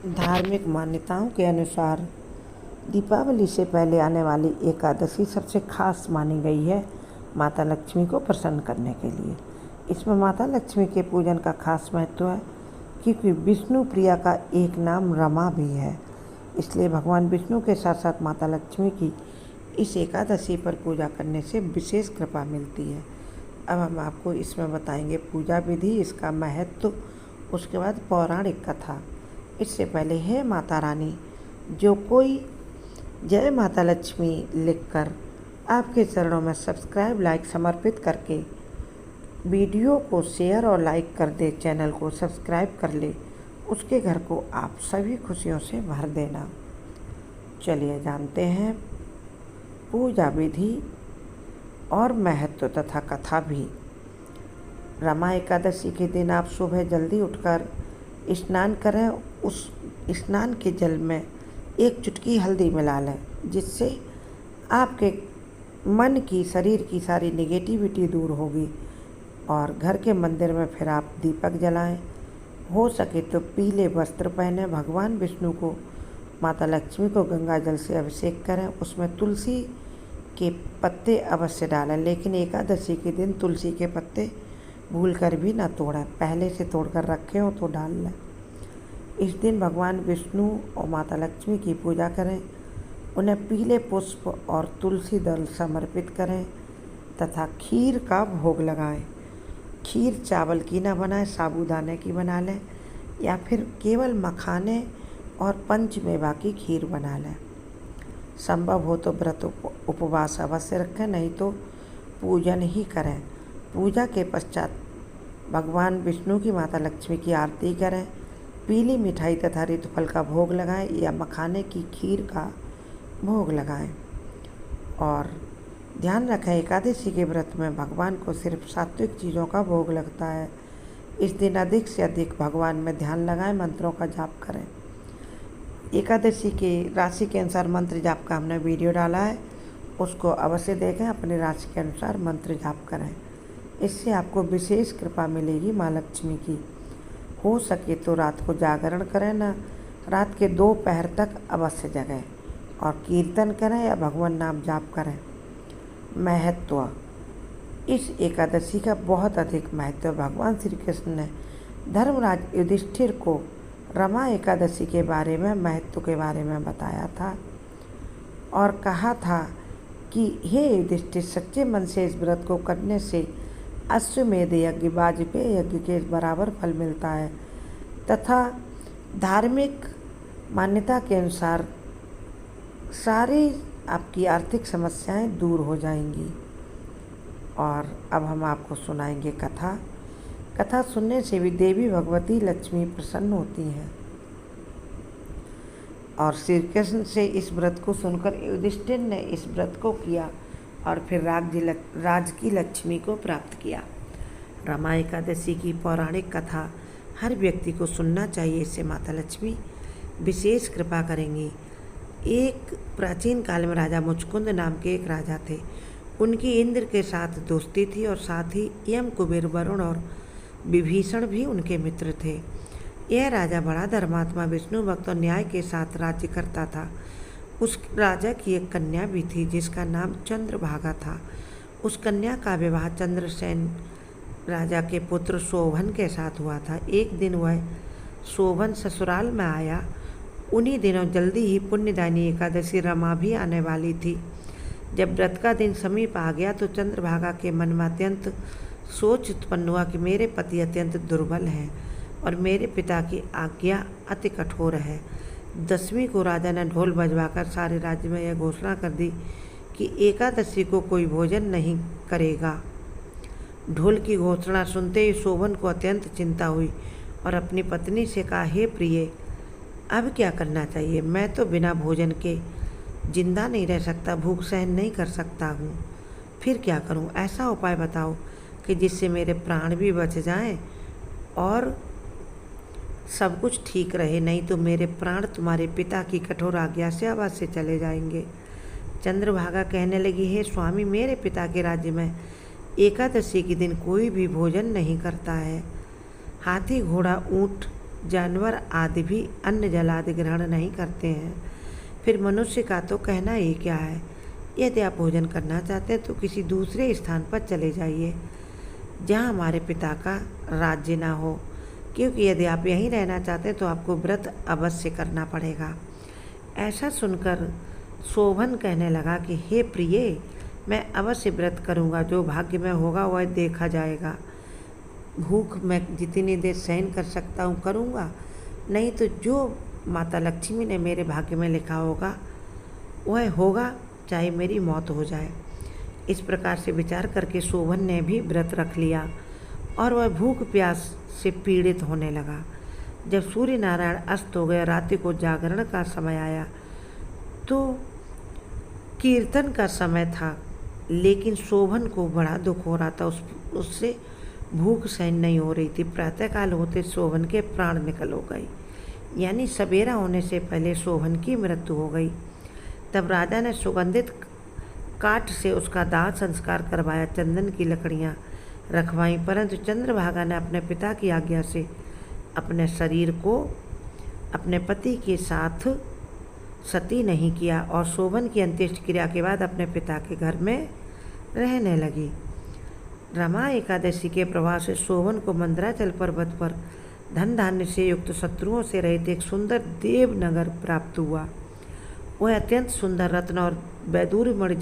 धार्मिक मान्यताओं के अनुसार दीपावली से पहले आने वाली एकादशी सबसे खास मानी गई है माता लक्ष्मी को प्रसन्न करने के लिए। इसमें माता लक्ष्मी के पूजन का खास महत्व है क्योंकि विष्णु प्रिया का एक नाम रमा भी है, इसलिए भगवान विष्णु के साथ साथ माता लक्ष्मी की इस एकादशी पर पूजा करने से विशेष कृपा मिलती है। अब हम आपको इसमें बताएंगे पूजा विधि, इसका महत्व, उसके बाद पौराणिक कथा। इससे पहले हे माता रानी, जो कोई जय माता लक्ष्मी लिखकर आपके चरणों में सब्सक्राइब लाइक समर्पित करके वीडियो को शेयर और लाइक कर दे, चैनल को सब्सक्राइब कर ले, उसके घर को आप सभी खुशियों से भर देना। चलिए जानते हैं पूजा विधि और महत्व तथा कथा भी। रमा एकादशी के दिन आप सुबह जल्दी उठकर स्नान करें। उस स्नान के जल में एक चुटकी हल्दी मिला लें, जिससे आपके मन की, शरीर की सारी नेगेटिविटी दूर होगी। और घर के मंदिर में फिर आप दीपक जलाएं। हो सके तो पीले वस्त्र पहने। भगवान विष्णु को, माता लक्ष्मी को गंगा जल से अभिषेक करें। उसमें तुलसी के पत्ते अवश्य डालें, लेकिन एकादशी के दिन तुलसी के पत्ते भूल कर भी ना तोड़ें। पहले से तोड़कर रखे हो तो डाल लें। इस दिन भगवान विष्णु और माता लक्ष्मी की पूजा करें। उन्हें पीले पुष्प और तुलसी दल समर्पित करें तथा खीर का भोग लगाएं। खीर चावल की ना बनाएं, साबूदाने की बना लें, या फिर केवल मखाने और पंचमेवा की खीर बना लें। संभव हो तो व्रत उपवास अवश्य रखें, नहीं तो पूजन ही करें। पूजा के पश्चात भगवान विष्णु की, माता लक्ष्मी की आरती करें। पीली मिठाई तथा ऋतुफल का भोग लगाएं या मखाने की खीर का भोग लगाएं। और ध्यान रखें, एकादशी के व्रत में भगवान को सिर्फ सात्विक चीज़ों का भोग लगता है। इस दिन अधिक से अधिक भगवान में ध्यान लगाएं, मंत्रों का जाप करें। एकादशी के राशि के अनुसार मंत्र जाप का हमने वीडियो डाला है, उसको अवश्य देखें। अपनी राशि के अनुसार मंत्र जाप करें, इससे आपको विशेष कृपा मिलेगी माँ लक्ष्मी की। हो सके तो रात को जागरण करें, ना रात के 2 पहर तक अवश्य जगें और कीर्तन करें या भगवान नाम जाप करें। महत्व, इस एकादशी का बहुत अधिक महत्व। भगवान श्री कृष्ण ने धर्मराज युधिष्ठिर को रमा एकादशी के बारे में, महत्व के बारे में बताया था और कहा था कि हे युधिष्ठिर, सच्चे मन से इस व्रत को करने से अश्वमेध यज्ञ, वाजपेय यज्ञ के बराबर फल मिलता है तथा धार्मिक मान्यता के अनुसार सारी आपकी आर्थिक समस्याएं दूर हो जाएंगी। और अब हम आपको सुनाएंगे कथा। कथा सुनने से भी देवी भगवती लक्ष्मी प्रसन्न होती हैं। और श्री कृष्ण से इस व्रत को सुनकर युधिष्ठिर ने इस व्रत को किया और फिर राज की लक्ष्मी को प्राप्त किया। रमा एकादशी की पौराणिक कथा हर व्यक्ति को सुनना चाहिए, इससे माता लक्ष्मी विशेष कृपा करेंगी। एक प्राचीन काल में राजा मुचकुंद नाम के एक राजा थे। उनकी इंद्र के साथ दोस्ती थी और साथ ही यम, कुबेर, वरुण और विभीषण भी उनके मित्र थे। यह राजा बड़ा धर्मात्मा, विष्णु भक्त और न्याय के साथ राज्य करता था। उस राजा की एक कन्या भी थी जिसका नाम चंद्रभागा था। उस कन्या का विवाह चंद्रसेन राजा के पुत्र शोभन के साथ हुआ था। एक दिन वह शोभन ससुराल में आया। उन्हीं दिनों जल्दी ही पुण्यदायिनी एकादशी रमा भी आने वाली थी। जब व्रत का दिन समीप आ गया तो चंद्रभागा के मन में अत्यंत सोच उत्पन्न हुआ कि मेरे पति अत्यंत दुर्बल हैं और मेरे पिता की आज्ञा अति कठोर है। 10वीं को राजा ने ढोल बजवाकर सारे राज्य में यह घोषणा कर दी कि एकादशी को कोई भोजन नहीं करेगा। ढोल की घोषणा सुनते ही शोभन को अत्यंत चिंता हुई और अपनी पत्नी से कहा, हे प्रिय, अब क्या करना चाहिए? मैं तो बिना भोजन के जिंदा नहीं रह सकता, भूख सहन नहीं कर सकता हूँ। फिर क्या करूँ? ऐसा उपाय बताओ कि जिससे मेरे प्राण भी बच जाएं और सब कुछ ठीक रहे, नहीं तो मेरे प्राण तुम्हारे पिता की कठोर आज्ञा से अवश्य चले जाएंगे। चंद्रभागा कहने लगी, हे स्वामी, मेरे पिता के राज्य में एकादशी के दिन कोई भी भोजन नहीं करता है। हाथी, घोड़ा, ऊँट जानवर आदि भी अन्न जल आदि ग्रहण नहीं करते हैं, फिर मनुष्य का तो कहना ही क्या है। यदि आप भोजन करना चाहते हैं तो किसी दूसरे स्थान पर चले जाइए जहाँ हमारे पिता का राज्य ना हो, क्योंकि यदि आप यहीं रहना चाहते हैं तो आपको व्रत अवश्य करना पड़ेगा। ऐसा सुनकर शोभन कहने लगा कि हे प्रिय, मैं अवश्य व्रत करूँगा, जो भाग्य में होगा वह देखा जाएगा। भूख मैं जितनी देर सहन कर सकता हूँ करूँगा, नहीं तो जो माता लक्ष्मी ने मेरे भाग्य में लिखा होगा वह होगा, चाहे मेरी मौत हो जाए। इस प्रकार से विचार करके शोभन ने भी व्रत रख लिया और वह भूख प्यास से पीड़ित होने लगा। जब सूर्य नारायण अस्त हो गए, रात्रि को जागरण का समय आया तो कीर्तन का समय था, लेकिन शोभन को बड़ा दुख हो रहा था। उससे भूख सहन नहीं हो रही थी। प्रातःकाल होते शोभन के प्राण निकल हो गए, यानी सवेरा होने से पहले शोभन की मृत्यु हो गई। तब राजा ने सुगंधित काठ से उसका दाह संस्कार करवाया, चंदन की लकड़ियाँ रखवाई, परंतु चंद्रभागा ने अपने पिता की आज्ञा से अपने शरीर को अपने पति के साथ सती नहीं किया और शोभन की अंत्येष्टि क्रिया के बाद अपने पिता के घर में रहने लगी। रमा एकादशी के प्रभाव से शोभन को मंदराचल पर्वत पर धन धान्य से युक्त शत्रुओं से रहित एक सुंदर देवनगर प्राप्त हुआ। वह अत्यंत सुंदर रत्न और वैदूर्य मणि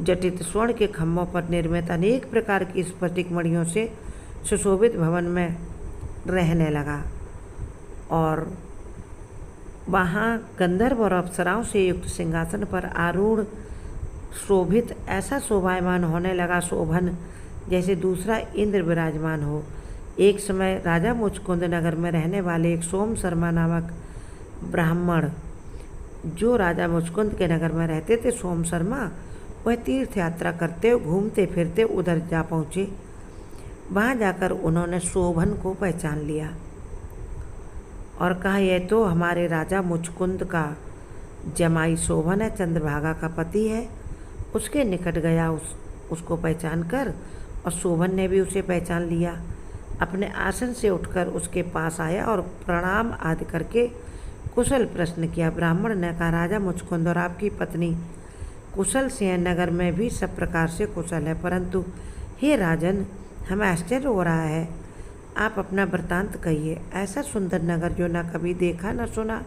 जटित स्वर्ण के खम्भों पर निर्मित अनेक प्रकार की स्फटिक मणियों से सुशोभित भवन में रहने लगा और वहाँ गंधर्व और अप्सराओं से युक्त सिंहासन पर आरूढ़ शोभित ऐसा शोभायमान होने लगा शोभन जैसे दूसरा इंद्र विराजमान हो। एक समय राजा मुचकुंद नगर में रहने वाले एक सोम शर्मा नामक ब्राह्मण, जो राजा मुचकुंद के नगर में रहते थे, सोम शर्मा, वह तीर्थ यात्रा करते घूमते फिरते उधर जा पहुँचे। वहाँ जाकर उन्होंने शोभन को पहचान लिया और कहा, यह तो हमारे राजा मुचकुंद का जमाई शोभन है, चंद्रभागा का पति है। उसके निकट गया उसको पहचान कर, और शोभन ने भी उसे पहचान लिया। अपने आसन से उठकर उसके पास आया और प्रणाम आदि करके कुशल प्रश्न किया। ब्राह्मण ने कहा, राजा मुचकुंद और आपकी पत्नी कुशल से नगर में भी सब प्रकार से कुशल है, परंतु हे राजन, हमें आश्चर्य हो रहा है। आप अपना वृत्तांत कहिए। ऐसा सुंदर नगर जो न कभी देखा न सुना,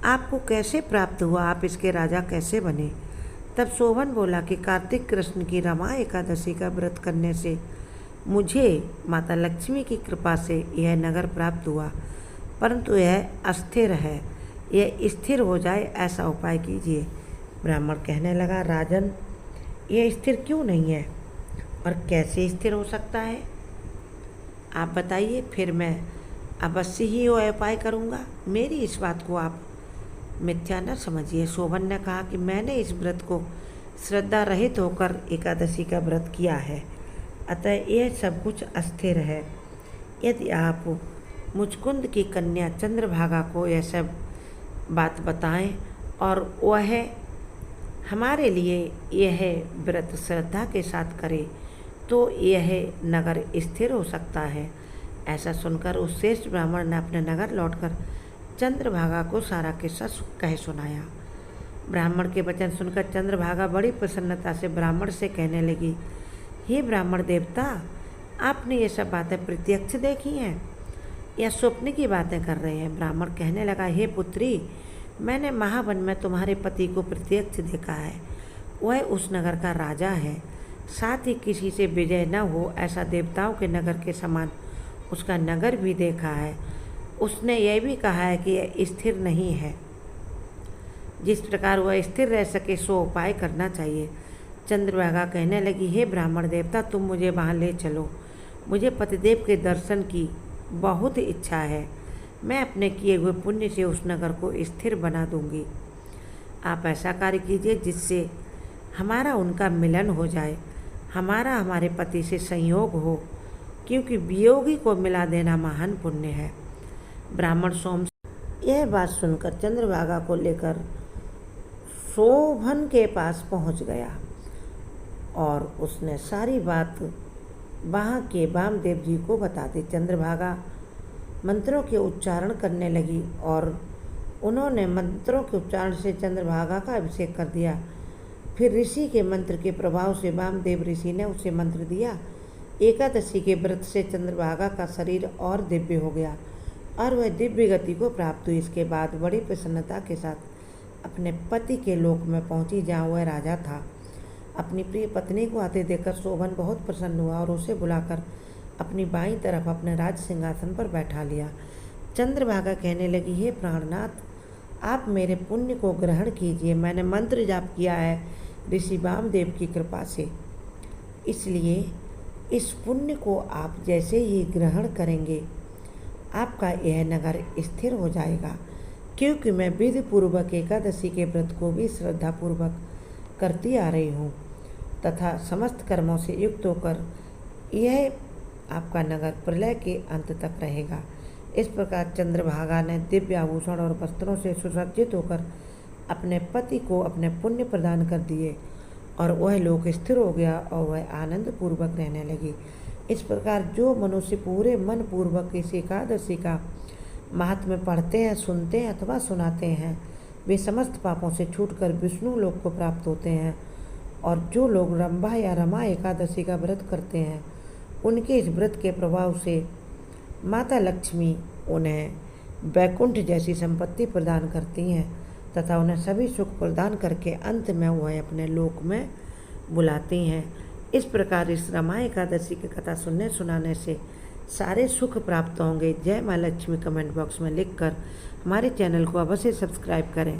आपको कैसे प्राप्त हुआ? आप इसके राजा कैसे बने? तब शोभन बोला कि कार्तिक कृष्ण की रमा एकादशी का व्रत करने से मुझे माता लक्ष्मी की कृपा से यह नगर प्राप्त हुआ, परंतु यह अस्थिर है। यह स्थिर हो जाए ऐसा उपाय कीजिए। ब्राह्मण कहने लगा, राजन, यह स्थिर क्यों नहीं है और कैसे स्थिर हो सकता है? आप बताइए, फिर मैं अवश्य ही वह उपाय करूँगा। मेरी इस बात को आप मिथ्या न समझिए। शोभन ने कहा कि मैंने इस व्रत को श्रद्धा रहित होकर एकादशी का व्रत किया है, अतः यह सब कुछ अस्थिर है। यदि आप मुचकुंद की कन्या चंद्रभागा को यह सब बात बताएं और वह हमारे लिए यह व्रत श्रद्धा के साथ करे तो यह नगर स्थिर हो सकता है। ऐसा सुनकर उस श्रेष्ठ ब्राह्मण ने अपने नगर लौटकर चंद्रभागा को सारा किस्सा कह सुनाया। ब्राह्मण के वचन सुनकर चंद्रभागा बड़ी प्रसन्नता से ब्राह्मण से कहने लगी, हे ब्राह्मण देवता, आपने ये सब बातें प्रत्यक्ष देखी हैं या स्वप्न की बातें कर रहे हैं? ब्राह्मण कहने लगा, हे पुत्री, मैंने महावन में तुम्हारे पति को प्रत्यक्ष देखा है। वह उस नगर का राजा है, साथ ही किसी से विजय न हो ऐसा देवताओं के नगर के समान उसका नगर भी देखा है। उसने यह भी कहा है कि यह स्थिर नहीं है। जिस प्रकार वह स्थिर रह सके सो उपाय करना चाहिए। चंद्रभागा कहने लगी, हे ब्राह्मण देवता, तुम मुझे वहाँ ले चलो। मुझे पतिदेव के दर्शन की बहुत इच्छा है। मैं अपने किए हुए पुण्य से उस नगर को स्थिर बना दूंगी। आप ऐसा कार्य कीजिए जिससे हमारा उनका मिलन हो जाए, हमारा हमारे पति से संयोग हो, क्योंकि वियोगी को मिला देना महान पुण्य है। ब्राह्मण सोम यह बात सुनकर चंद्रभागा को लेकर शोभन के पास पहुंच गया और उसने सारी बात वहाँ के वामदेव जी को बता दी। चंद्रभागा मंत्रों के उच्चारण करने लगी और उन्होंने मंत्रों के उच्चारण से चंद्रभागा का अभिषेक कर दिया। फिर ऋषि के मंत्र के प्रभाव से वामदेव ऋषि ने उसे मंत्र दिया। एकादशी के व्रत से चंद्रभागा का शरीर और दिव्य हो गया और वह दिव्य गति को प्राप्त हुई। इसके बाद बड़ी प्रसन्नता के साथ अपने पति के लोक में पहुंची, जहाँ वह राजा था। अपनी प्रिय पत्नी को आते देखकर शोभन बहुत प्रसन्न हुआ और उसे बुलाकर अपनी बाईं तरफ अपने राज सिंहासन पर बैठा लिया। चंद्रभागा कहने लगी, हे प्राणनाथ, आप मेरे पुण्य को ग्रहण कीजिए। मैंने मंत्र जाप किया है ऋषि वामदेव की कृपा से, इसलिए इस पुण्य को आप जैसे ही ग्रहण करेंगे आपका यह नगर स्थिर हो जाएगा, क्योंकि मैं विधि पूर्वक एकादशी के व्रत को भी श्रद्धापूर्वक करती आ रही हूँ तथा समस्त कर्मों से युक्त होकर यह आपका नगर प्रलय के अंत तक रहेगा। इस प्रकार चंद्रभागा ने दिव्य आभूषण और वस्त्रों से सुसज्जित होकर अपने पति को अपने पुण्य प्रदान कर दिए और वह लोक स्थिर हो गया और वह आनंद पूर्वक रहने लगी। इस प्रकार जो मनुष्य पूरे मन पूर्वक इस एकादशी का महात्म्य पढ़ते हैं, सुनते हैं अथवा सुनाते हैं, वे समस्त पापों से छूटकर विष्णु लोक को प्राप्त होते हैं। और जो लोग रंभा या रमा एकादशी का व्रत करते हैं, उनके इस व्रत के प्रभाव से माता लक्ष्मी उन्हें वैकुंठ जैसी संपत्ति प्रदान करती हैं तथा उन्हें सभी सुख प्रदान करके अंत में वह अपने लोक में बुलाती हैं। इस प्रकार इस रमा एकादशी की कथा सुनने सुनाने से सारे सुख प्राप्त होंगे। जय माँ लक्ष्मी कमेंट बॉक्स में लिखकर हमारे चैनल को अवश्य सब्सक्राइब करें।